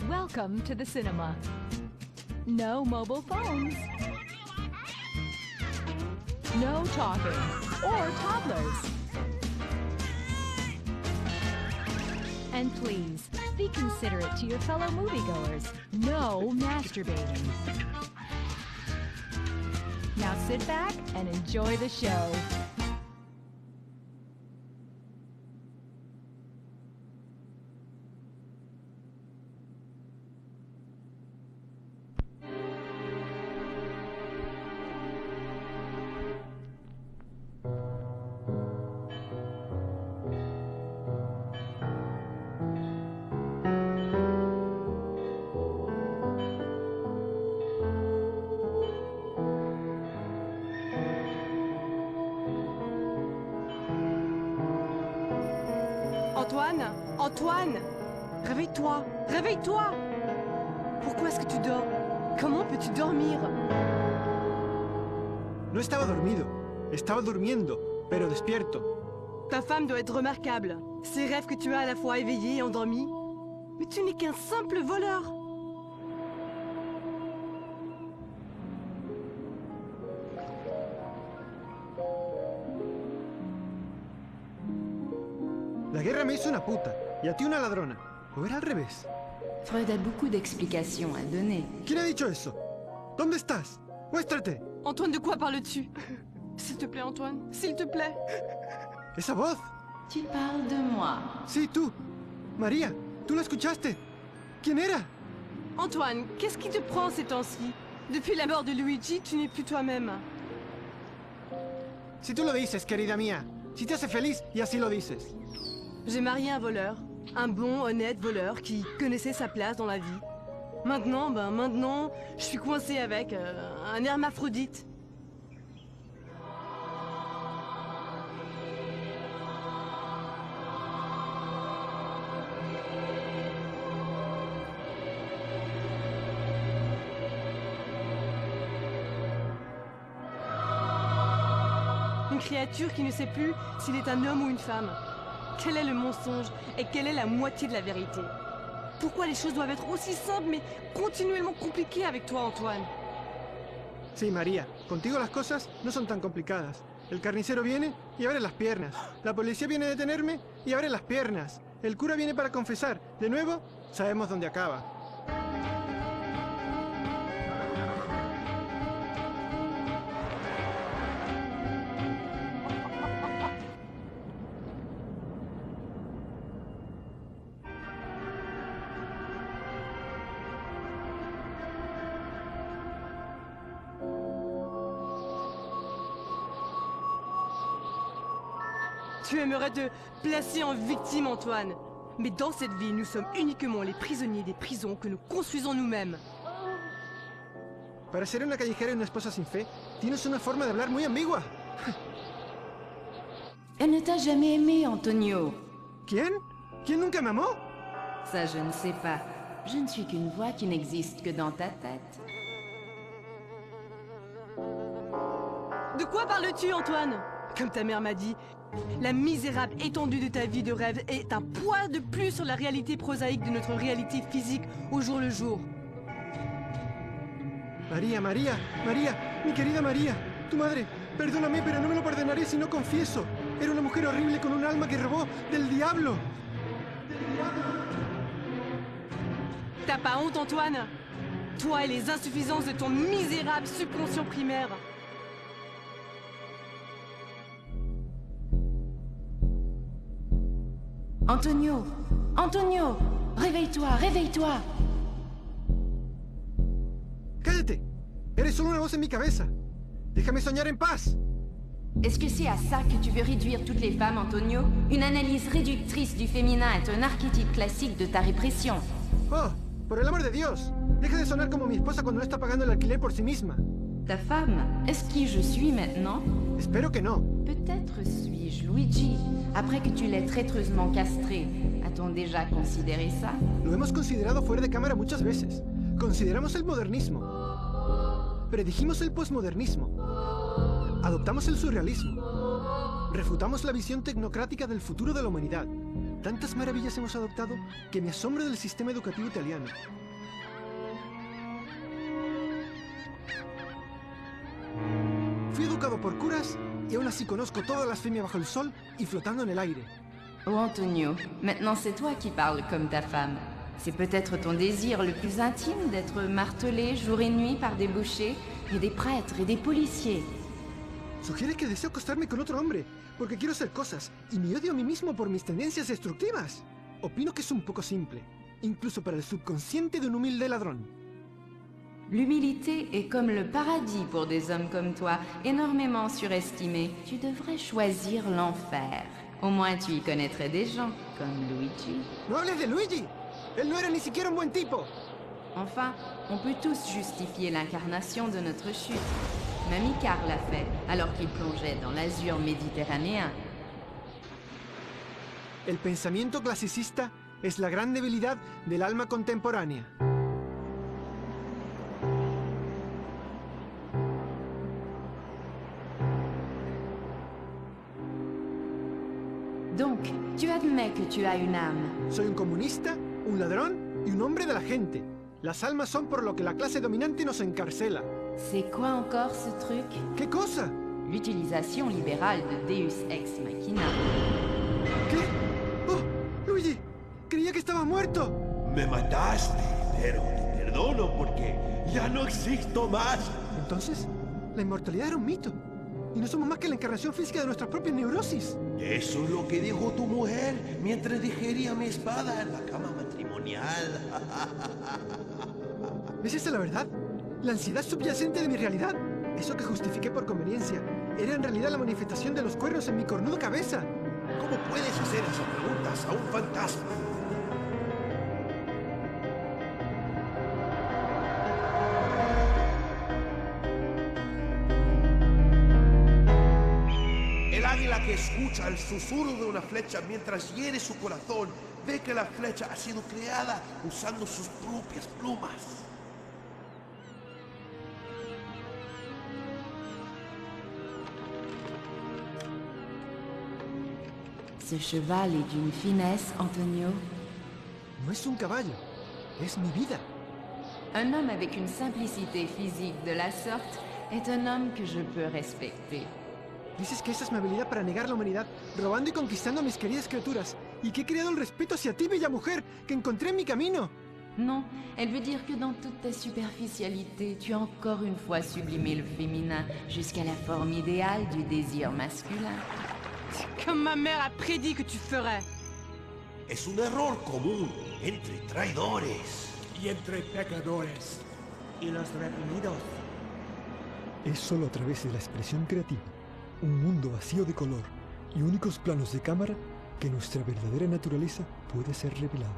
Welcome to the cinema. No mobile phones. No talking or toddlers. And please, be considerate to your fellow moviegoers. No masturbating. Now sit back and enjoy the show. Antoine! Antoine! Réveille-toi! Réveille-toi! Pourquoi est-ce que tu dors? Comment peux-tu dormir? No estaba dormido, estaba durmiendo, pero despierto. Ta femme doit être remarquable. Ces rêves que tu as à la fois éveillé et endormi. Mais tu n'es qu'un simple voleur! La guerra me hizo una puta, y a ti una ladrona. ¿O era al revés? Freud a beaucoup d'explications à donner. ¿Quién ha dicho eso? ¿Dónde estás? Muéstrate. Antoine, de quoi parles-tu? S'il te plaît, Antoine, s'il te plaît. ¿Esa voz? Tu parles de moi. Sí, tú. María, ¿tú la escuchaste? ¿Quién era? Antoine, qu'est-ce qui te prend ces temps-ci? Depuis la mort de Luigi, tu n'es plus toi-même. Si tú lo dices, querida mía. Si te hace feliz y así lo dices. J'ai marié un voleur. Un bon, honnête voleur qui connaissait sa place dans la vie. Maintenant, je suis coincée avec un hermaphrodite. Une créature qui ne sait plus s'il est un homme ou une femme. Quel est le mensonge et quelle est la moitié de la vérité? Pourquoi les choses doivent être aussi simples mais continuellement compliquées avec toi, Antoine? Sí, María, contigo las cosas no son tan complicadas. El carnicero viene y abre las piernas. La policía viene a detenerme y abre las piernas. El cura viene para confesar. De nuevo, sabemos dónde acaba. Tu aimerais te placer en victime, Antoine. Mais dans cette vie, nous sommes uniquement les prisonniers des prisons que nous construisons nous-mêmes. Para ser una callejera y una esposa sin fe, tienes una forma de hablar muy ambigua. Elle ne t'a jamais aimé, Antonio. ¿Quién? ¿Quién nunca me amó? Ça, je ne sais pas. Je ne suis qu'une voix qui n'existe que dans ta tête. De quoi parles-tu, Antoine? Comme ta mère m'a dit, la misérable étendue de ta vie de rêve est un poids de plus sur la réalité prosaïque de notre réalité physique au jour le jour. María, mi querida María, tu madre, perdóname, pero no me lo perdonaré si no confieso. Era una mujer horrible con un alma que robó del diablo. T'as pas honte, Antoine? Toi et les insuffisances de ton misérable subconscient primaire. Antonio! Antonio! Réveille-toi, réveille-toi! ¡Cállate! Eres solo una voz en mi cabeza. Déjame soñar en paz. Est-ce que c'est à ça que tu veux réduire toutes les femmes, Antonio? Une analyse réductrice du féminin est un archétype classique de ta répression. Oh, por el amor de Dios. Deja de sonar como mi esposa cuando no está pagando el alquiler por sí misma. Ta femme, est-ce qui je suis maintenant? Espero que no. Peut-être suis-je Luigi, après que tu l'aies traîtreusement castré. A-t-on déjà considéré ça? Lo hemos considerado fuera de cámara muchas veces. Consideramos el modernismo. Predijimos el posmodernismo. Adoptamos el surrealismo. Refutamos la visión tecnocrática del futuro de la humanidad. Tantas maravillas hemos adoptado que me asombro del sistema educativo italiano. Fui educado por curas y aún así conozco toda la blasfemia bajo el sol y flotando en el aire. Oh Antonio, maintenant c'est toi qui parles comme ta femme. C'est peut-être ton désir le plus intime d'être martelé jour et nuit par des bouchers et des prêtres et des policiers. Sugiere que deseo acostarme con otro hombre, porque quiero hacer cosas, y me odio a mí mismo por mis tendencias destructivas. Opino que es un poco simple, incluso para el subconsciente de un humilde ladrón. L'humilité est comme le paradis pour des hommes comme toi, énormément surestimés. Tu devrais choisir l'enfer. Au moins tu y connaîtrais des gens, comme Luigi. ¡No hables de Luigi! ¡Él no era ni siquiera un buen tipo! Enfin, on peut tous justifier l'incarnation de notre chute. Même Icare l'a fait, alors qu'il plongeait dans l'azur méditerranéen. El pensamiento clasicista es la gran debilidad del alma contemporánea. Donc, tu admets que tu as une âme. Soy un comunista, un ladrón y un hombre de la gente. Las almas son por lo que la clase dominante nos encarcela. C'est quoi encore ce truc? ¿Qué cosa? L'utilisation libérale de Deus Ex Machina. ¿Qué? ¡Oh! ¡Luigi! ¡Creía que estaba muerto! Me mataste, pero te perdono porque ya no existo más. Entonces, la inmortalidad era un mito. Y no somos más que la encarnación física de nuestras propias neurosis. Eso es lo que dijo tu mujer mientras digería mi espada en la cama matrimonial. ¿Es esa la verdad? ¿La ansiedad subyacente de mi realidad? Eso que justifiqué por conveniencia era en realidad la manifestación de los cuernos en mi cornuda cabeza. ¿Cómo puedes hacer esas preguntas a un fantasma? El águila que escucha el susurro de una flecha mientras hiere su corazón ve que la flecha ha sido creada usando sus propias plumas. Ce cheval est d'une finesse, Antonio. No es un caballo, es mi vida. Un homme avec une simplicité physique de la sorte est un homme que je peux respecter. Dices que esa es mi habilidad para negar la humanidad, robando y conquistando a mis queridas criaturas, y que he creado el respeto hacia ti, bella mujer, que encontré en mi camino. Non, elle veut dire que dans toute ta superficialité, tu as encore une fois sublimé le féminin jusqu'à la forme idéale du désir masculin. Comme ma mère a prédit que tu ferais. Es un error común entre traidores. Y entre pecadores y los redimidos. Es solo a través de la expresión creativa, un mundo vacío de color y únicos planos de cámara que nuestra verdadera naturaleza puede ser revelada.